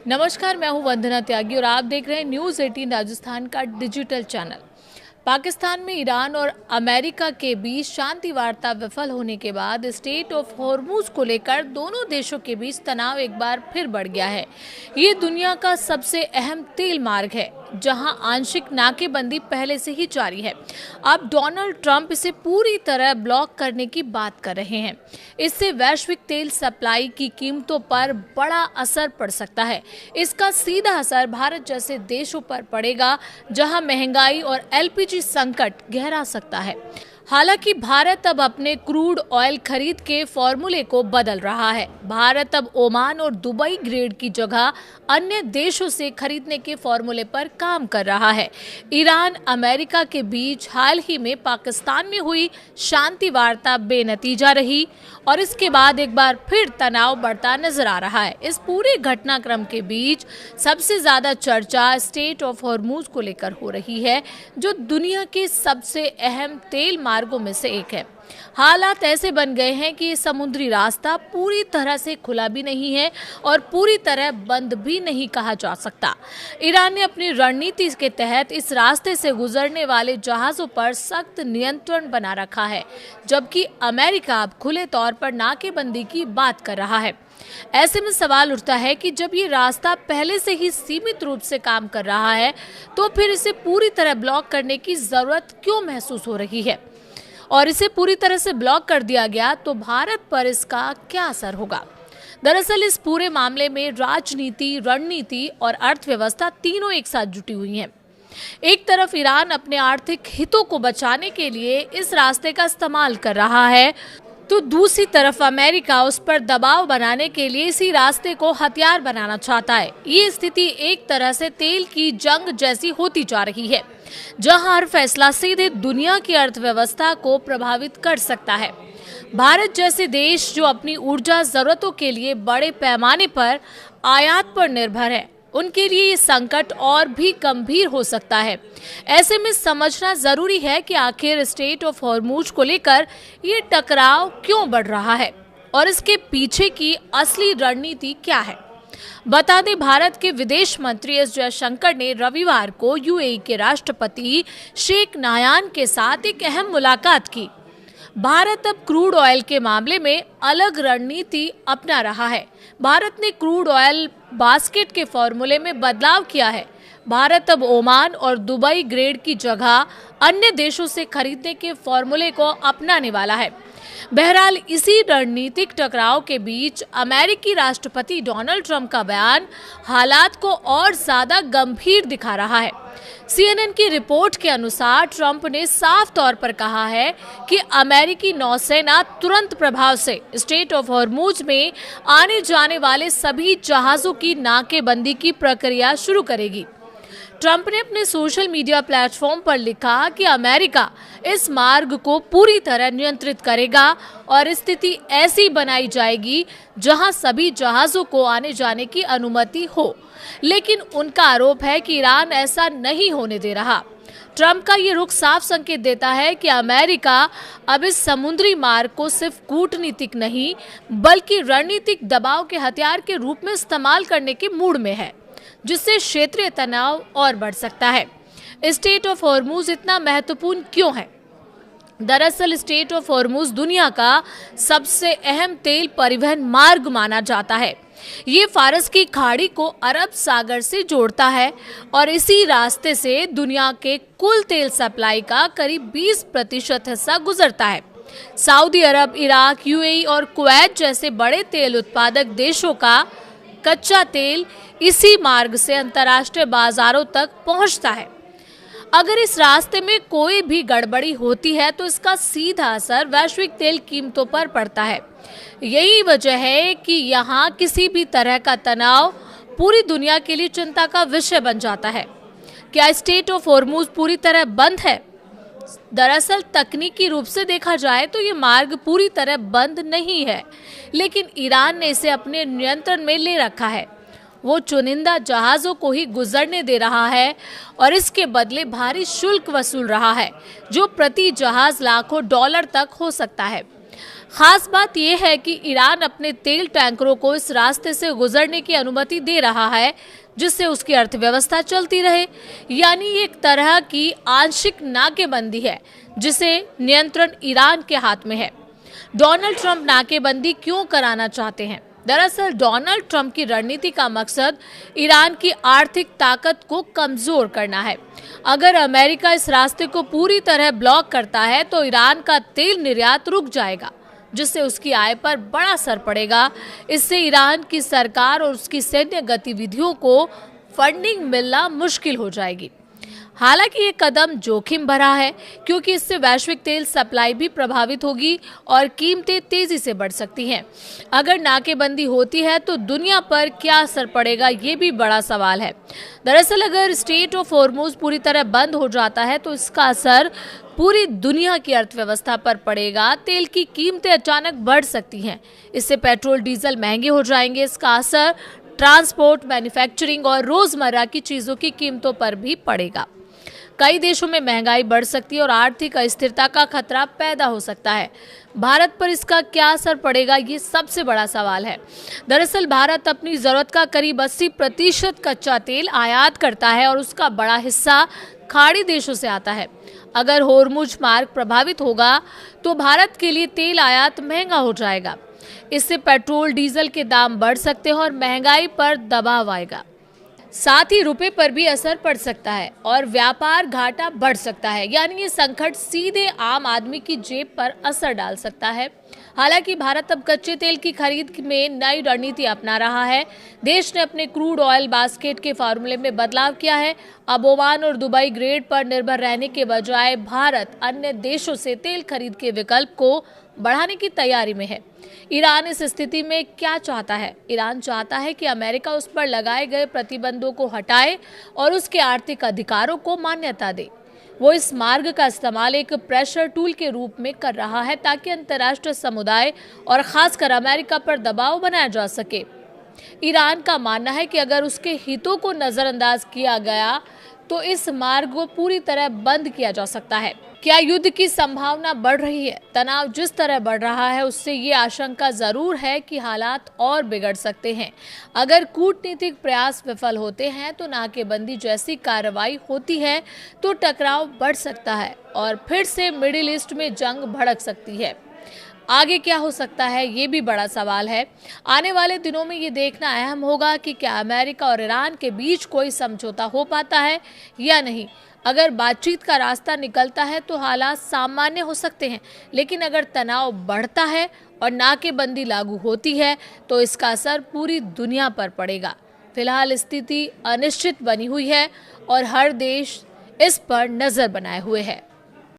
नमस्कार, मैं हूं वंदना त्यागी और आप देख रहे हैं न्यूज़ 18 राजस्थान का डिजिटल चैनल। पाकिस्तान में ईरान और अमेरिका के बीच शांति वार्ता विफल होने के बाद स्टेट ऑफ हॉर्मुज को लेकर दोनों देशों के बीच तनाव एक बार फिर बढ़ गया है। ये दुनिया का सबसे अहम तेल मार्ग है, जहां आंशिक नाकेबंदी पहले से ही जारी है। अब डोनाल्ड ट्रंप इसे पूरी तरह ब्लॉक करने की बात कर रहे हैं। इससे वैश्विक तेल सप्लाई की कीमतों पर बड़ा असर पड़ सकता है। इसका सीधा असर भारत जैसे देशों पर पड़ेगा, जहां महंगाई और एलपीजी संकट गहरा सकता है। हालांकि भारत अब अपने क्रूड ऑयल खरीद के फॉर्मूले को बदल रहा है। भारत अब ओमान और दुबई ग्रेड की जगह अन्य देशों से खरीदने के फॉर्मूले पर काम कर रहा है। ईरान अमेरिका के बीच हाल ही में पाकिस्तान में हुई शांति वार्ता बेनतीजा रही और इसके बाद एक बार फिर तनाव बढ़ता नजर आ रहा है। इस पूरे घटनाक्रम के बीच सबसे ज्यादा चर्चा स्टेट ऑफ हॉर्मुज को लेकर हो रही है, जो दुनिया के सबसे अहम तेल मार्गों में से एक है। हालात ऐसे बन गए हैं कि ये समुद्री रास्ता पूरी तरह से खुला भी नहीं है और पूरी तरह बंद भी नहीं कहा जा सकता। ईरान ने अपनी रणनीति के तहत इस रास्ते से गुजरने वाले जहाजों पर सख्त नियंत्रण बना रखा है, जबकि अमेरिका अब खुले तौर पर नाकेबंदी की बात कर रहा है। ऐसे में सवाल उठता है कि जब ये रास्ता पहले से ही सीमित रूप से काम कर रहा है, तो फिर इसे पूरी तरह ब्लॉक करने की जरूरत क्यों महसूस हो रही है? और इसे पूरी तरह से ब्लॉक कर दिया गया तो भारत पर इसका क्या असर होगा? दरअसल इस पूरे मामले में राजनीति, रणनीति और अर्थव्यवस्था तीनों एक साथ जुटी हुई हैं। एक तरफ ईरान अपने आर्थिक हितों को बचाने के लिए इस रास्ते का इस्तेमाल कर रहा है, तो दूसरी तरफ अमेरिका उस पर दबाव बनाने के लिए इसी रास्ते को हथियार बनाना चाहता है। ये स्थिति एक तरह से तेल की जंग जैसी होती जा रही है, जहां हर फैसला सीधे दुनिया की अर्थव्यवस्था को प्रभावित कर सकता है। भारत जैसे देश जो अपनी ऊर्जा जरूरतों के लिए बड़े पैमाने पर आयात पर निर्भर है, उनके लिए ये संकट और भी गंभीर हो सकता है। ऐसे में समझना जरूरी है कि आखिर स्टेट ऑफ हॉर्मुज को लेकर ये टकराव क्यों बढ़ रहा है और इसके पीछे की असली रणनीति क्या है। बता दें, भारत के विदेश मंत्री एस जयशंकर ने रविवार को यूएई के राष्ट्रपति शेख नायान के साथ एक अहम मुलाकात की। भारत अब क्रूड ऑयल के मामले में अलग रणनीति अपना रहा है। भारत ने क्रूड ऑयल बास्केट के फॉर्मूले में बदलाव किया है। भारत अब ओमान और दुबई ग्रेड की जगह अन्य देशों से खरीदने के फॉर्मूले को अपनाने वाला है। बहरहाल इसी रणनीतिक टकराव के बीच अमेरिकी राष्ट्रपति डोनाल्ड ट्रंप का बयान हालात को और ज्यादा गंभीर दिखा रहा है। CNN की रिपोर्ट के अनुसार ट्रंप ने साफ तौर पर कहा है कि अमेरिकी नौसेना तुरंत प्रभाव से स्टेट ऑफ हॉर्मुज में आने जाने वाले सभी जहाजों की नाकेबंदी की प्रक्रिया शुरू करेगी। ट्रंप ने अपने सोशल मीडिया प्लेटफॉर्म पर लिखा कि अमेरिका इस मार्ग को पूरी तरह नियंत्रित करेगा और स्थिति ऐसी बनाई जाएगी जहां सभी जहाजों को आने जाने की अनुमति हो। लेकिन उनका आरोप है कि ईरान ऐसा नहीं होने दे रहा। ट्रंप का ये रुख साफ संकेत देता है कि अमेरिका अब इस समुद्री मार्ग को सिर्फ कूटनीतिक नहीं, बल्कि रणनीतिक दबाव के हथियार के रूप में इस्तेमाल करने के मूड में है, जिससे क्षेत्रीय तनाव और बढ़ सकता है। स्टेट ऑफ हॉर्मुज इतना महत्वपूर्ण क्यों है? दरअसल स्टेट ऑफ हॉर्मुज दुनिया का सबसे अहम तेल परिवहन मार्ग माना जाता है। ये फारस की खाड़ी को अरब सागर से जोड़ता है और इसी रास्ते से दुनिया के कुल तेल सप्लाई का करीब 20% हिस्सा गुजरता है। सऊदी अरब, इराक, यूएई और कुवैत जैसे बड़े तेल उत्पादक देशों का कच्चा तेल इसी मार्ग से अंतर्राष्ट्रीय बाजारों तक पहुंचता है। अगर इस रास्ते में कोई भी गड़बड़ी होती है तो इसका सीधा असर वैश्विक तेल कीमतों पर पड़ता है। यही वजह है कि यहाँ किसी भी तरह का तनाव पूरी दुनिया के लिए चिंता का विषय बन जाता है। क्या स्टेट ऑफ हॉर्मुज पूरी तरह बंद है? दरअसल तकनीकी रूप से देखा जाए तो ये मार्ग पूरी तरह बंद नहीं है, लेकिन ईरान ने इसे अपने नियंत्रण में ले रखा है। वो चुनिंदा जहाजों को ही गुजरने दे रहा है और इसके बदले भारी शुल्क वसूल रहा है, जो प्रति जहाज लाखों डॉलर तक हो सकता है। खास बात यह है कि ईरान अपने तेल टैंकरों को इस रास्ते से गुजरने की अनुमति दे रहा है जिससे उसकी अर्थव्यवस्था चलती रहे, यानी एक तरह की आंशिक नाकेबंदी है जिसे नियंत्रण ईरान के हाथ में है। डोनाल्ड ट्रंप नाकेबंदी क्यों कराना चाहते हैं? दरअसल डोनाल्ड ट्रंप की रणनीति का मकसद ईरान की आर्थिक ताकत को कमजोर करना है। अगर अमेरिका इस रास्ते को पूरी तरह ब्लॉक करता है तो ईरान का तेल निर्यात रुक जाएगा, जिससे उसकी आय पर बड़ा असर पड़ेगा। इससे ईरान की सरकार और उसकी सैन्य गतिविधियों को फंडिंग मिलना मुश्किल हो जाएगी। हालांकि ये कदम जोखिम भरा है क्योंकि इससे वैश्विक तेल सप्लाई भी प्रभावित होगी और कीमतें तेजी से बढ़ सकती हैं। अगर नाकेबंदी होती है तो दुनिया पर क्या असर पड़ेगा, ये भी बड़ा सवाल है। दरअसल अगर स्ट्रेट ऑफ हॉर्मुज पूरी तरह बंद हो जाता है तो इसका असर पूरी दुनिया की अर्थव्यवस्था पर पड़ेगा। तेल की कीमतें अचानक बढ़ सकती हैं, इससे पेट्रोल डीजल महंगे हो जाएंगे। इसका असर ट्रांसपोर्ट, मैन्युफैक्चरिंग और रोजमर्रा की चीजों की कीमतों पर भी पड़ेगा। कई देशों में महंगाई बढ़ सकती है और आर्थिक अस्थिरता का खतरा पैदा हो सकता है। भारत पर इसका क्या असर पड़ेगा, ये सबसे बड़ा सवाल है। दरअसल भारत अपनी जरूरत का करीब 80% कच्चा तेल आयात करता है और उसका बड़ा हिस्सा खाड़ी देशों से आता है। अगर होर्मुज मार्ग प्रभावित होगा तो भारत के लिए तेल आयात महंगा हो जाएगा। इससे पेट्रोल डीजल के दाम बढ़ सकते हैं और महंगाई पर दबाव आएगा। साथ ही रुपए पर भी असर पड़ सकता है और व्यापार घाटा बढ़ सकता है, यानी ये संकट सीधे आम आदमी की जेब पर असर डाल सकता है। हालांकि भारत अब कच्चे तेल की खरीद में नई रणनीति अपना रहा है। देश ने अपने क्रूड ऑयल बास्केट के फार्मूले में बदलाव किया है। अब ओमान और दुबई ग्रेड पर निर्भर रहने के बजाय भारत अन्य देशों से तेल खरीद के विकल्प को बढ़ाने की तैयारी में है। ईरान इस स्थिति में क्या चाहता है? ईरान चाहता है कि अमेरिका उस पर लगाए गए प्रतिबंधों को हटाए और उसके आर्थिक अधिकारों को मान्यता दे। वो इस मार्ग का इस्तेमाल एक प्रेशर टूल के रूप में कर रहा है ताकि अंतर्राष्ट्रीय समुदाय और खासकर अमेरिका पर दबाव बनाया जा सके। ईरान का मानना है कि अगर उसके हितों को नजरअंदाज किया गया तो इस मार्ग को पूरी तरह बंद किया जा सकता है। क्या युद्ध की संभावना बढ़ रही है? तनाव जिस तरह बढ़ रहा है उससे ये आशंका जरूर है कि हालात और बिगड़ सकते हैं। अगर कूटनीतिक प्रयास विफल होते हैं तो नाकेबंदी जैसी कार्रवाई होती है तो टकराव बढ़ सकता है और फिर से मिडिल ईस्ट में जंग भड़क सकती है। आगे क्या हो सकता है, ये भी बड़ा सवाल है। आने वाले दिनों में ये देखना अहम होगा कि क्या अमेरिका और ईरान के बीच कोई समझौता हो पाता है या नहीं। अगर बातचीत का रास्ता निकलता है तो हालात सामान्य हो सकते हैं, लेकिन अगर तनाव बढ़ता है और नाकेबंदी लागू होती है तो इसका असर पूरी दुनिया पर पड़ेगा। फिलहाल स्थिति अनिश्चित बनी हुई है और हर देश इस पर नजर बनाए हुए है।